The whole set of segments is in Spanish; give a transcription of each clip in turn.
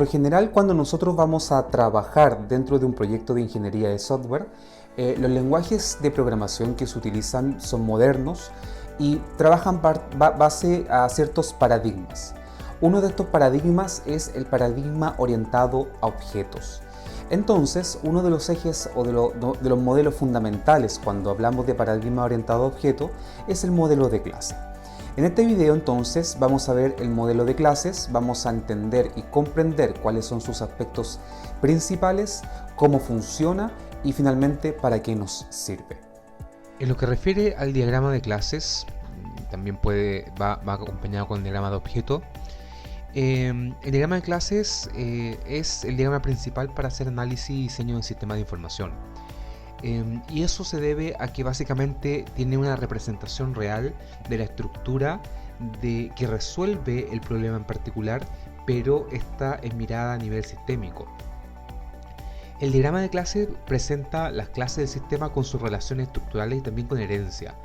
lo general, cuando nosotros vamos a trabajar dentro de un proyecto de ingeniería de software, los lenguajes de programación que se utilizan son modernos y trabajan base a ciertos paradigmas. Uno de estos paradigmas es el paradigma orientado a objetos. Entonces, uno de los ejes o de los modelos fundamentales cuando hablamos de paradigma orientado a objetos es el modelo de clase. En este video entonces vamos a ver el modelo de clases, vamos a entender y comprender cuáles son sus aspectos principales, cómo funciona y finalmente para qué nos sirve. En lo que refiere al diagrama de clases, también va acompañado con el diagrama de objeto. El diagrama de clases es el diagrama principal para hacer análisis y diseño de sistemas de información. Y eso se debe a que básicamente tiene una representación real de la estructura que resuelve el problema en particular, pero esta es mirada a nivel sistémico. El diagrama de clase presenta las clases del sistema con sus relaciones estructurales y también con herencia.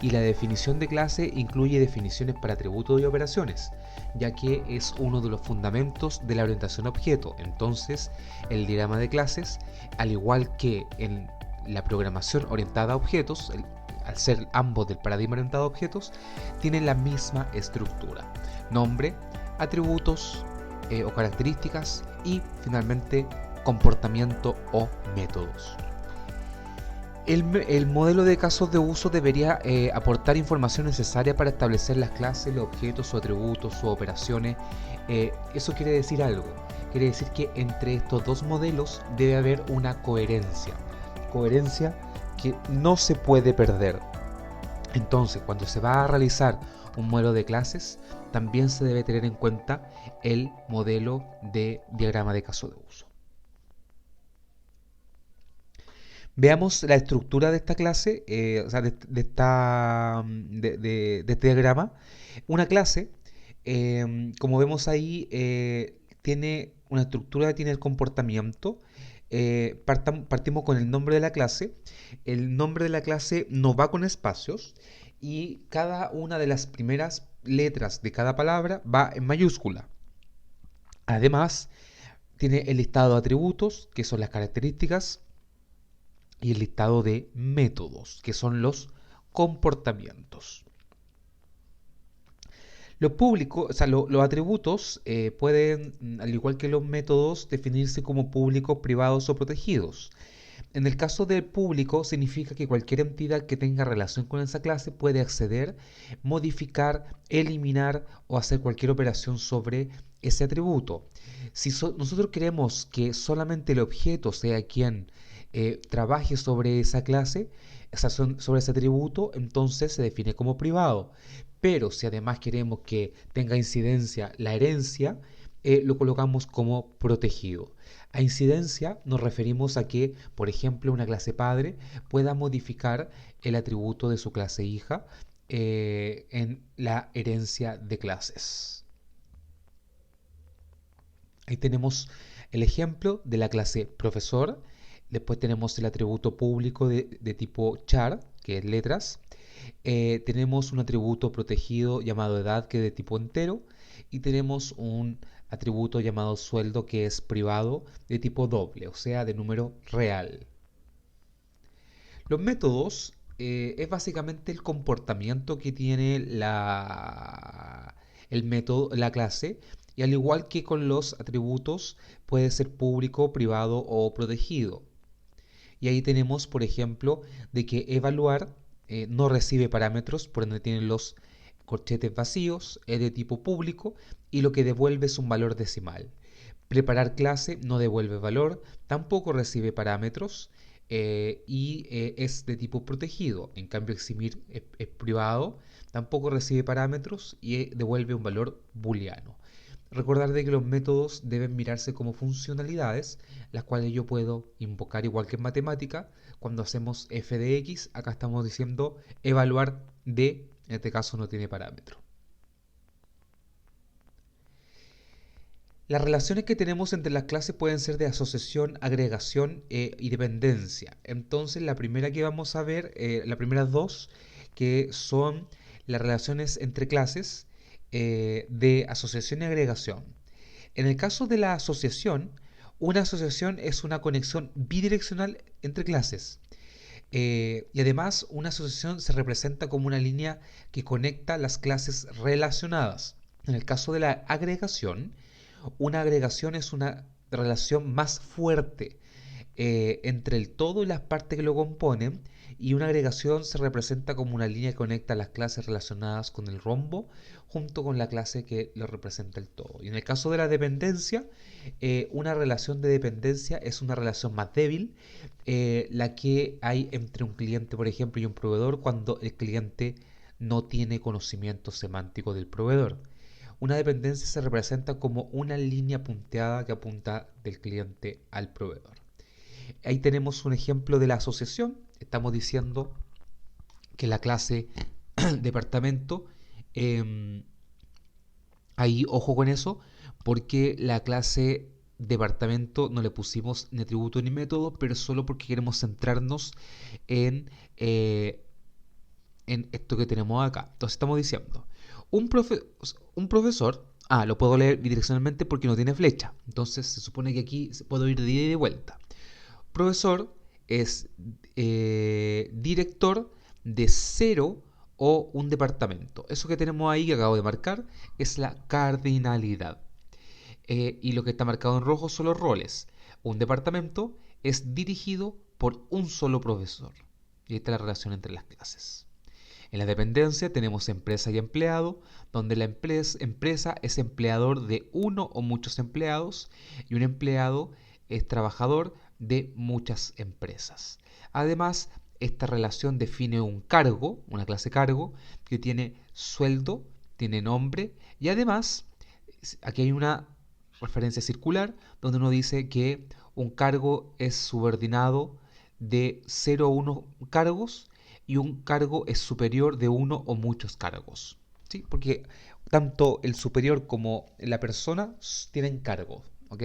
Y la definición de clase incluye definiciones para atributos y operaciones, ya que es uno de los fundamentos de la orientación a objeto. Entonces, el diagrama de clases, al igual que en la programación orientada a objetos, al ser ambos del paradigma orientado a objetos, tienen la misma estructura: nombre, atributos o características y finalmente comportamiento o métodos. El modelo de casos de uso debería aportar información necesaria para establecer las clases, los objetos o atributos o operaciones. Eso quiere decir algo. Quiere decir que entre estos dos modelos debe haber una coherencia. Coherencia que no se puede perder. Entonces, cuando se va a realizar un modelo de clases, también se debe tener en cuenta el modelo de diagrama de caso de uso. Veamos la estructura de esta clase, o sea, de este diagrama. Una clase, como vemos ahí, tiene una estructura, tiene el comportamiento. Partimos con el nombre de la clase. El nombre de la clase no va con espacios y cada una de las primeras letras de cada palabra va en mayúscula. Además, tiene el listado de atributos, que son las características, y el listado de métodos, que son los comportamientos. Los atributos pueden, al igual que los métodos, definirse como públicos, privados o protegidos. En el caso del público, significa que cualquier entidad que tenga relación con esa clase puede acceder, modificar, eliminar o hacer cualquier operación sobre ese atributo. Si nosotros queremos que solamente el objeto sea quien trabaje sobre esa clase, sobre ese atributo, entonces se define como privado. Pero si además queremos que tenga incidencia la herencia, lo colocamos como protegido. A incidencia nos referimos a que, por ejemplo, una clase padre pueda modificar el atributo de su clase hija en la herencia de clases. Ahí tenemos el ejemplo de la clase profesor. Después tenemos el atributo público de tipo char, que es letras. Tenemos un atributo protegido llamado edad, que es de tipo entero. Y tenemos un atributo llamado sueldo, que es privado, de tipo doble, o sea, de número real. Los métodos es básicamente el comportamiento que tiene el método, la clase, y al igual que con los atributos, puede ser público, privado o protegido. Y ahí tenemos, por ejemplo, de que evaluar no recibe parámetros, por donde tienen los corchetes vacíos, es de tipo público y lo que devuelve es un valor decimal. Preparar clase no devuelve valor, tampoco recibe parámetros y es de tipo protegido. En cambio, eximir es privado, tampoco recibe parámetros y devuelve un valor booleano. Recordar de que los métodos deben mirarse como funcionalidades, las cuales yo puedo invocar igual que en matemática. Cuando hacemos f de x, acá estamos diciendo evaluar d, en este caso no tiene parámetro. Las relaciones que tenemos entre las clases pueden ser de asociación, agregación y dependencia. Entonces la primera que vamos a ver, las primeras dos, que son las relaciones entre clases de asociación y agregación. En el caso de la asociación, una asociación es una conexión bidireccional entre clases. Y además, una asociación se representa como una línea que conecta las clases relacionadas. En el caso de la agregación, una agregación es una relación más fuerte entre el todo y las partes que lo componen, y una agregación se representa como una línea que conecta las clases relacionadas con el rombo junto con la clase que lo representa el todo. Y en el caso de la dependencia, una relación de dependencia es una relación más débil, la que hay entre un cliente, por ejemplo, y un proveedor cuando el cliente no tiene conocimiento semántico del proveedor. Una dependencia se representa como una línea punteada que apunta del cliente al proveedor. Ahí tenemos un ejemplo de la asociación. Estamos diciendo que la clase departamento, ahí ojo con eso, porque la clase departamento no le pusimos ni atributo ni método, pero solo porque queremos centrarnos en, eh, en esto que tenemos acá. Entonces estamos diciendo, un, profe un profesor, lo puedo leer bidireccionalmente porque no tiene flecha, entonces se supone que aquí puedo ir de ida y de vuelta. Profesor es director de cero o un departamento. Eso que tenemos ahí que acabo de marcar es la cardinalidad. Y lo que está marcado en rojo son los roles. Un departamento es dirigido por un solo profesor. Y esta es la relación entre las clases. En la dependencia tenemos empresa y empleado, donde la empresa es empleador de uno o muchos empleados y un empleado es trabajador de muchas empresas. Además, esta relación define un cargo, una clase cargo, que tiene sueldo, tiene nombre y además, aquí hay una referencia circular donde uno dice que un cargo es subordinado de 0 a 1 cargos y un cargo es superior de uno o muchos cargos. ¿Sí? Porque tanto el superior como la persona tienen cargos. ¿Ok?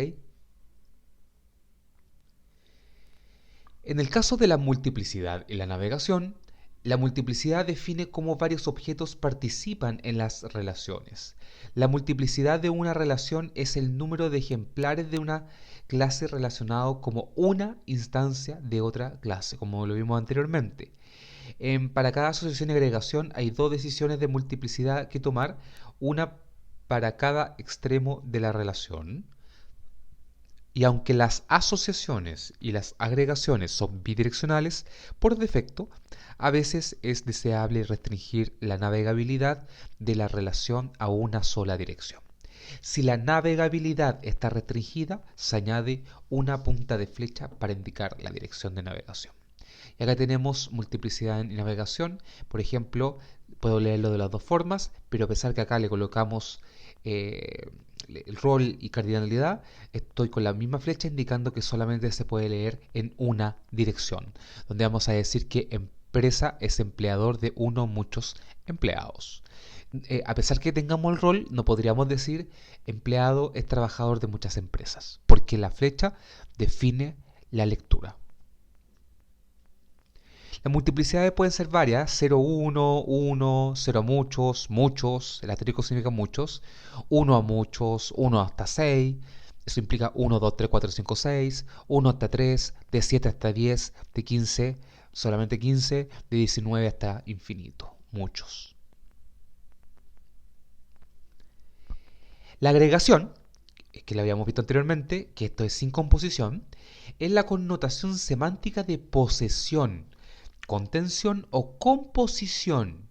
En el caso de la multiplicidad y la navegación, la multiplicidad define cómo varios objetos participan en las relaciones. La multiplicidad de una relación es el número de ejemplares de una clase relacionado como una instancia de otra clase, como lo vimos anteriormente. Para cada asociación y agregación hay dos decisiones de multiplicidad que tomar, una para cada extremo de la relación. Y aunque las asociaciones y las agregaciones son bidireccionales, por defecto, a veces es deseable restringir la navegabilidad de la relación a una sola dirección. Si la navegabilidad está restringida, se añade una punta de flecha para indicar la dirección de navegación. Y acá tenemos multiplicidad en navegación. Por ejemplo, puedo leerlo de las dos formas, pero a pesar que acá le colocamos el rol y cardinalidad, estoy con la misma flecha indicando que solamente se puede leer en una dirección, donde vamos a decir que empresa es empleador de uno o muchos empleados. A pesar que tengamos el rol, no podríamos decir empleado es trabajador de muchas empresas, porque la flecha define la lectura. Las multiplicidades pueden ser varias, 0, 1, 1, 0 a muchos, muchos, el asterisco significa muchos, 1 a muchos, 1 hasta 6, eso implica 1, 2, 3, 4, 5, 6, 1 hasta 3, de 7 hasta 10, de 15, solamente 15, de 19 hasta infinito, muchos. La agregación, que la habíamos visto anteriormente, que esto es sin composición, es la connotación semántica de posesión, contención o composición,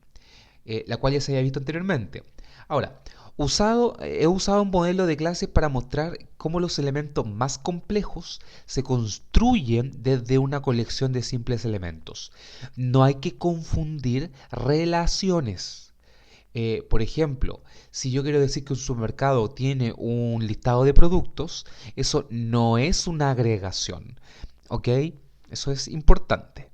la cual ya se había visto anteriormente. Ahora, he usado un modelo de clase para mostrar cómo los elementos más complejos se construyen desde una colección de simples elementos. No hay que confundir relaciones. Por ejemplo, si yo quiero decir que un supermercado tiene un listado de productos, eso no es una agregación. ¿Ok? Eso es importante.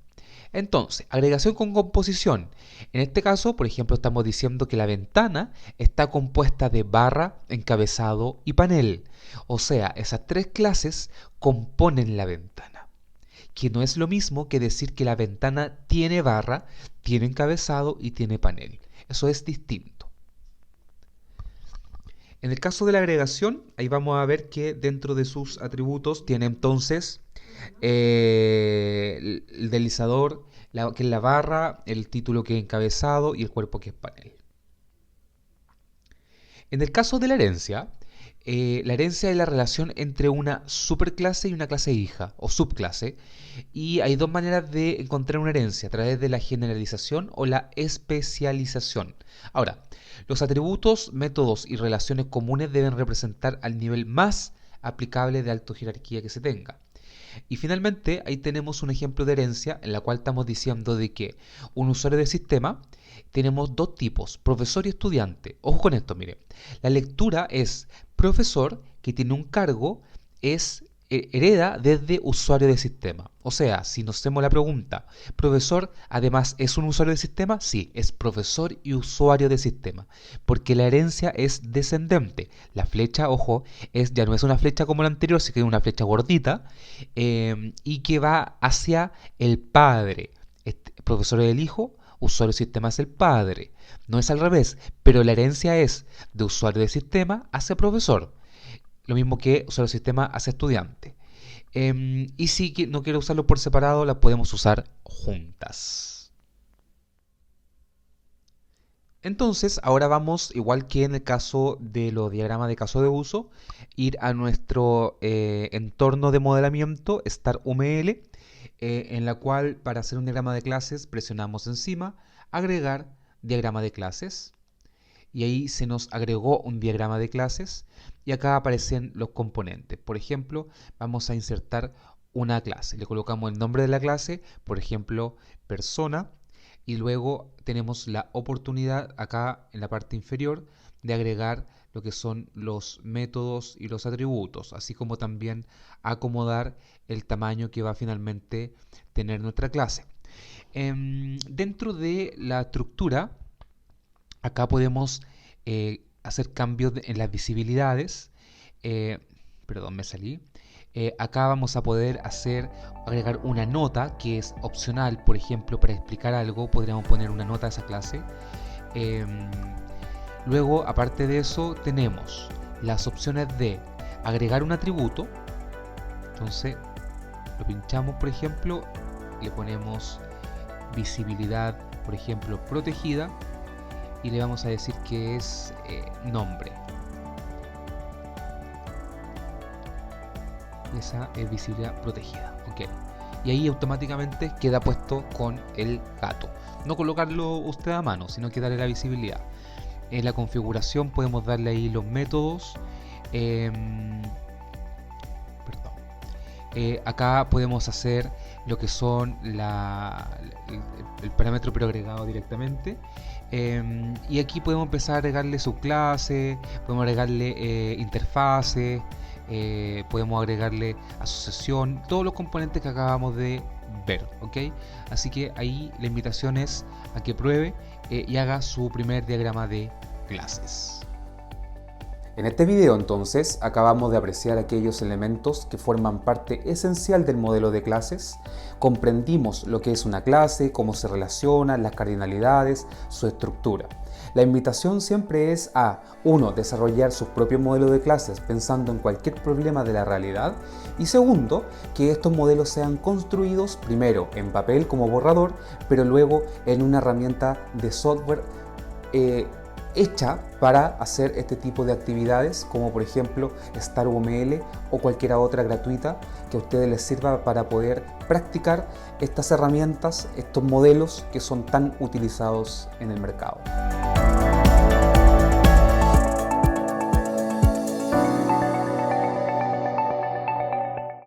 Entonces, agregación con composición. En este caso, por ejemplo, estamos diciendo que la ventana está compuesta de barra, encabezado y panel. O sea, esas tres clases componen la ventana. Que no es lo mismo que decir que la ventana tiene barra, tiene encabezado y tiene panel. Eso es distinto. En el caso de la agregación, ahí vamos a ver que dentro de sus atributos tiene entonces el deslizador, que es la barra, el título que es encabezado y el cuerpo que es panel. En el caso de la herencia es la relación entre una superclase y una clase hija o subclase, y hay dos maneras de encontrar una herencia, a través de la generalización o la especialización. Ahora, los atributos, métodos y relaciones comunes deben representar al nivel más aplicable de alta jerarquía que se tenga. Y finalmente, ahí tenemos un ejemplo de herencia en la cual estamos diciendo de que un usuario de sistema tenemos dos tipos, profesor y estudiante. Ojo con esto, mire. La lectura es profesor que tiene un cargo, hereda desde usuario de sistema. O sea, si nos hacemos la pregunta, ¿profesor además es un usuario de sistema? Sí, es profesor y usuario de sistema, porque la herencia es descendente. La flecha, ojo, ya no es una flecha como la anterior, sino que es una flecha gordita, y que va hacia el padre. Profesor es el hijo, usuario de sistema es el padre. No es al revés, pero la herencia es de usuario de sistema hacia profesor. Lo mismo que usuario de sistema hacia estudiante. Y si no quiero usarlo por separado, las podemos usar juntas. Entonces, ahora vamos, igual que en el caso de los diagramas de caso de uso, ir a nuestro entorno de modelamiento, StarUML, en la cual para hacer un diagrama de clases presionamos encima, agregar diagrama de clases, y ahí se nos agregó un diagrama de clases y acá aparecen los componentes. Por ejemplo, vamos a insertar una clase, le colocamos el nombre de la clase, por ejemplo, persona, y luego tenemos la oportunidad acá en la parte inferior de agregar lo que son los métodos y los atributos, así como también acomodar el tamaño que va a finalmente tener nuestra clase. Dentro de la estructura, acá podemos hacer cambios en las visibilidades. Perdón, me salí. Acá vamos a poder agregar una nota que es opcional. Por ejemplo, para explicar algo podríamos poner una nota a esa clase. Luego, aparte de eso, tenemos las opciones de agregar un atributo. Entonces, lo pinchamos, por ejemplo, le ponemos visibilidad, por ejemplo, protegida, y le vamos a decir que es nombre. Y esa es visibilidad protegida. Ok. Y ahí automáticamente queda puesto con el gato. No colocarlo usted a mano, sino que darle la visibilidad. En la configuración podemos darle ahí los métodos. Acá podemos hacer lo que son el parámetro preagregado directamente. Y aquí podemos empezar a agregarle subclase, podemos agregarle interfase, podemos agregarle asociación, todos los componentes que acabamos de ver, ¿ok? Así que ahí la invitación es a que pruebe y haga su primer diagrama de clases. En este video entonces acabamos de apreciar aquellos elementos que forman parte esencial del modelo de clases, comprendimos lo que es una clase, cómo se relaciona, las cardinalidades, su estructura. La invitación siempre es a 1. Desarrollar sus propios modelos de clases pensando en cualquier problema de la realidad, y 2. Que estos modelos sean construidos primero en papel como borrador, pero luego en una herramienta de software hecha para hacer este tipo de actividades, como por ejemplo StarUML o cualquier otra gratuita que a ustedes les sirva para poder practicar estas herramientas, estos modelos que son tan utilizados en el mercado.